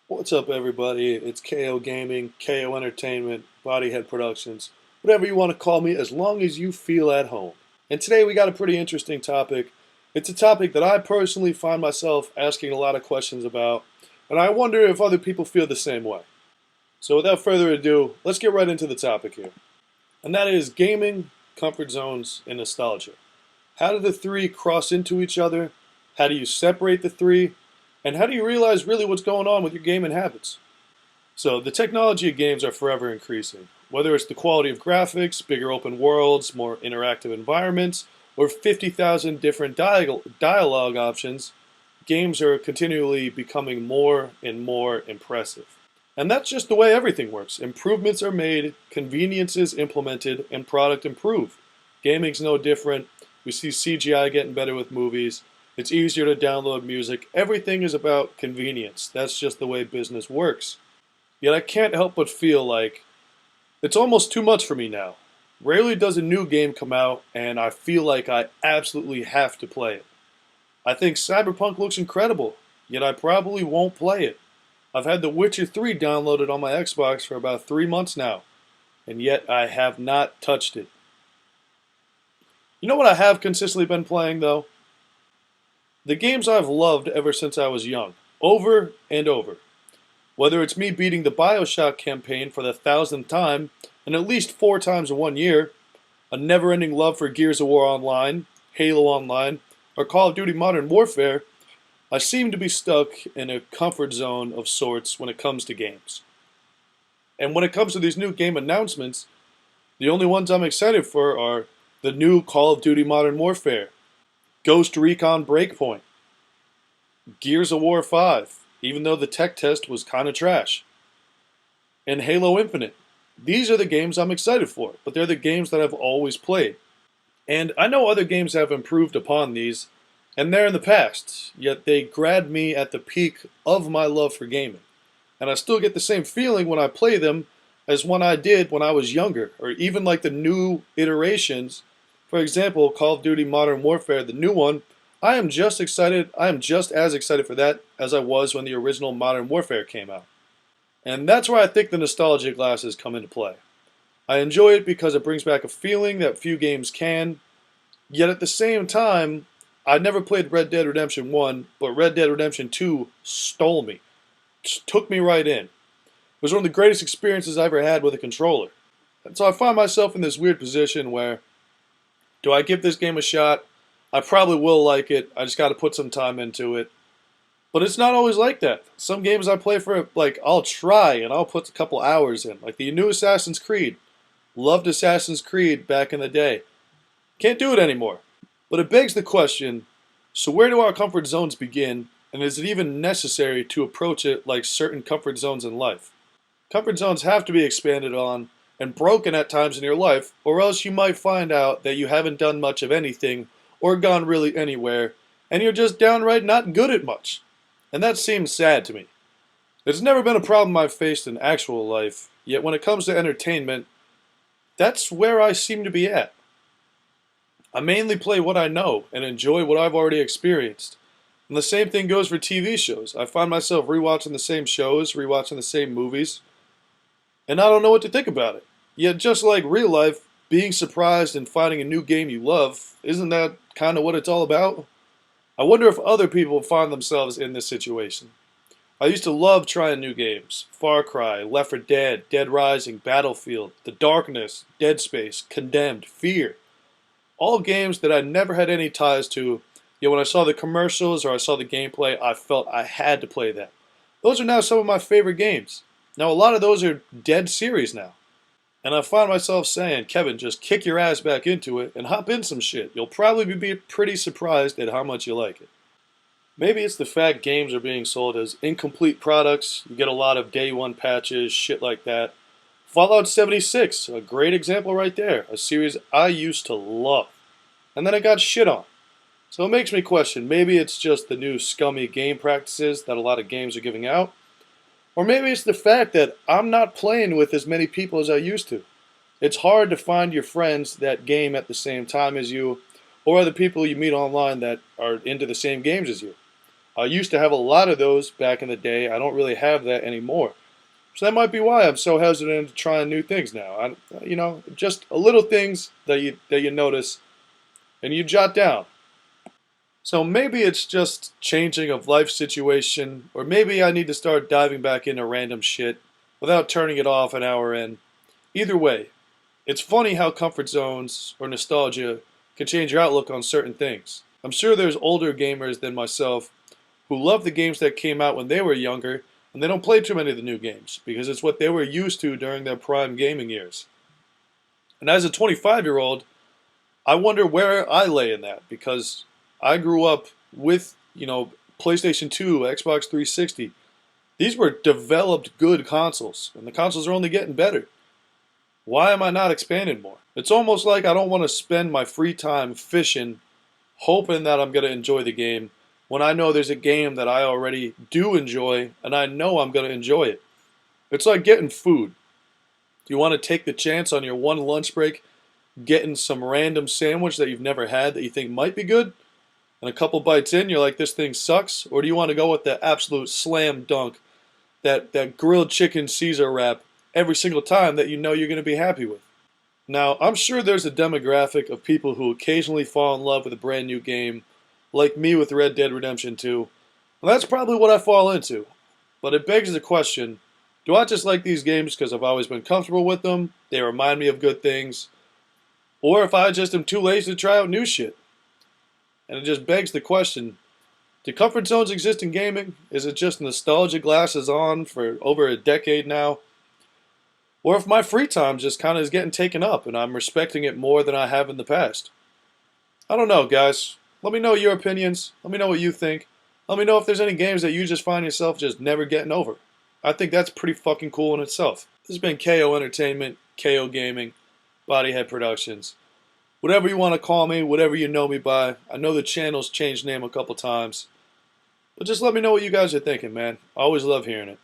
What's up, everybody? It's KO Gaming, KO Entertainment, Bodyhead Productions, whatever you want to call me, as long as you feel at home. And today we got a pretty interesting topic. It's a topic that I personally find myself asking a lot of questions about, and I wonder if other people feel the same way. So without further ado, let's get right into the topic here. And that is gaming, comfort zones, and nostalgia. How do the three cross into each other? How do you separate the three? And how do you realize really what's going on with your gaming habits? So, the technology of games are forever increasing. Whether it's the quality of graphics, bigger open worlds, more interactive environments, or 50,000 different dialogue options, games are continually becoming more and more impressive. And that's just the way everything works. Improvements are made, conveniences implemented, and product improve. Gaming's no different. We see CGI getting better with movies. It's easier to download music. Everything is about convenience. That's just the way business works. Yet I can't help but feel like it's almost too much for me now. Rarely does a new game come out and I feel like I absolutely have to play it. I think Cyberpunk looks incredible, yet I probably won't play it. I've had The Witcher 3 downloaded on my Xbox for about 3 months now, and yet I have not touched it. You know what I have consistently been playing though? The games I've loved ever since I was young, over and over. Whether it's me beating the Bioshock campaign for the thousandth time, and at least 4 times in 1 year, a never-ending love for Gears of War Online, Halo Online, or Call of Duty Modern Warfare, I seem to be stuck in a comfort zone of sorts when it comes to games. And when it comes to these new game announcements, the only ones I'm excited for are the new Call of Duty Modern Warfare, Ghost Recon Breakpoint, Gears of War 5, even though the tech test was kinda trash, and Halo Infinite. These are the games I'm excited for, but they're the games that I've always played. And I know other games have improved upon these, and they're in the past, yet they grabbed me at the peak of my love for gaming. And I still get the same feeling when I play them as when I did when I was younger, or even like the new iterations. For example, Call of Duty Modern Warfare, the new one, I am just as excited for that as I was when the original Modern Warfare came out. And that's where I think the nostalgia glasses come into play. I enjoy it because it brings back a feeling that few games can, yet at the same time, I never played Red Dead Redemption 1, but Red Dead Redemption 2 stole me. Just took me right in. It was one of the greatest experiences I ever had with a controller. And so I find myself in this weird position where, do I give this game a shot? I probably will like it. I just got to put some time into it. But it's not always like that. Some games I play for, like, I'll try and I'll put a couple hours in. Like the new Assassin's Creed. Loved Assassin's Creed back in the day. Can't do it anymore. But it begs the question, so where do our comfort zones begin, and is it even necessary to approach it like certain comfort zones in life? Comfort zones have to be expanded on and broken at times in your life, or else you might find out that you haven't done much of anything or gone really anywhere, and you're just downright not good at much. And that seems sad to me. It's never been a problem I've faced in actual life, yet when it comes to entertainment, that's where I seem to be at. I mainly play what I know and enjoy what I've already experienced. And the same thing goes for TV shows. I find myself rewatching the same shows, rewatching the same movies, and I don't know what to think about it. Yet, just like real life, being surprised and finding a new game you love, isn't that kind of what it's all about? I wonder if other people find themselves in this situation. I used to love trying new games. Far Cry, Left 4 Dead, Dead Rising, Battlefield, The Darkness, Dead Space, Condemned, Fear. All games that I never had any ties to, yet when I saw the commercials or I saw the gameplay, I felt I had to play that. Those are now some of my favorite games. Now, a lot of those are dead series now. And I find myself saying, Kevin, just kick your ass back into it and hop in some shit. You'll probably be pretty surprised at how much you like it. Maybe it's the fact games are being sold as incomplete products. You get a lot of day one patches, shit like that. Fallout 76, a great example right there. A series I used to love. And then it got shit on. So it makes me question, maybe it's just the new scummy game practices that a lot of games are giving out. Or maybe it's the fact that I'm not playing with as many people as I used to. It's hard to find your friends that game at the same time as you, or other people you meet online that are into the same games as you. I used to have a lot of those back in the day. I don't really have that anymore. So that might be why I'm so hesitant to trying new things now. Just a little things that you notice and you jot down. So maybe it's just changing of life situation, or maybe I need to start diving back into random shit without turning it off an hour in. Either way, it's funny how comfort zones or nostalgia can change your outlook on certain things. I'm sure there's older gamers than myself who love the games that came out when they were younger, and they don't play too many of the new games because it's what they were used to during their prime gaming years. And as a 25-year-old, I wonder where I lay in that because I grew up with, PlayStation 2, Xbox 360. These were developed good consoles, and the consoles are only getting better. Why am I not expanding more? It's almost like I don't want to spend my free time fishing, hoping that I'm going to enjoy the game, when I know there's a game that I already do enjoy, and I know I'm going to enjoy it. It's like getting food. Do you want to take the chance on your one lunch break, getting some random sandwich that you've never had that you think might be good? And a couple bites in, you're like, this thing sucks? Or do you want to go with the absolute slam dunk, that grilled chicken Caesar wrap every single time that you know you're going to be happy with? Now, I'm sure there's a demographic of people who occasionally fall in love with a brand new game, like me with Red Dead Redemption 2. And that's probably what I fall into. But it begs the question, do I just like these games because I've always been comfortable with them, they remind me of good things, or if I just am too lazy to try out new shit? And it just begs the question, do comfort zones exist in gaming? Is it just nostalgia glasses on for over a decade now? Or if my free time just kind of is getting taken up and I'm respecting it more than I have in the past? I don't know, guys. Let me know your opinions. Let me know what you think. Let me know if there's any games that you just find yourself just never getting over. I think that's pretty fucking cool in itself. This has been KO Entertainment, KO Gaming, Bodyhead Productions. Whatever you want to call me, whatever you know me by. I know the channel's changed name a couple times. But just let me know what you guys are thinking, man. I always love hearing it.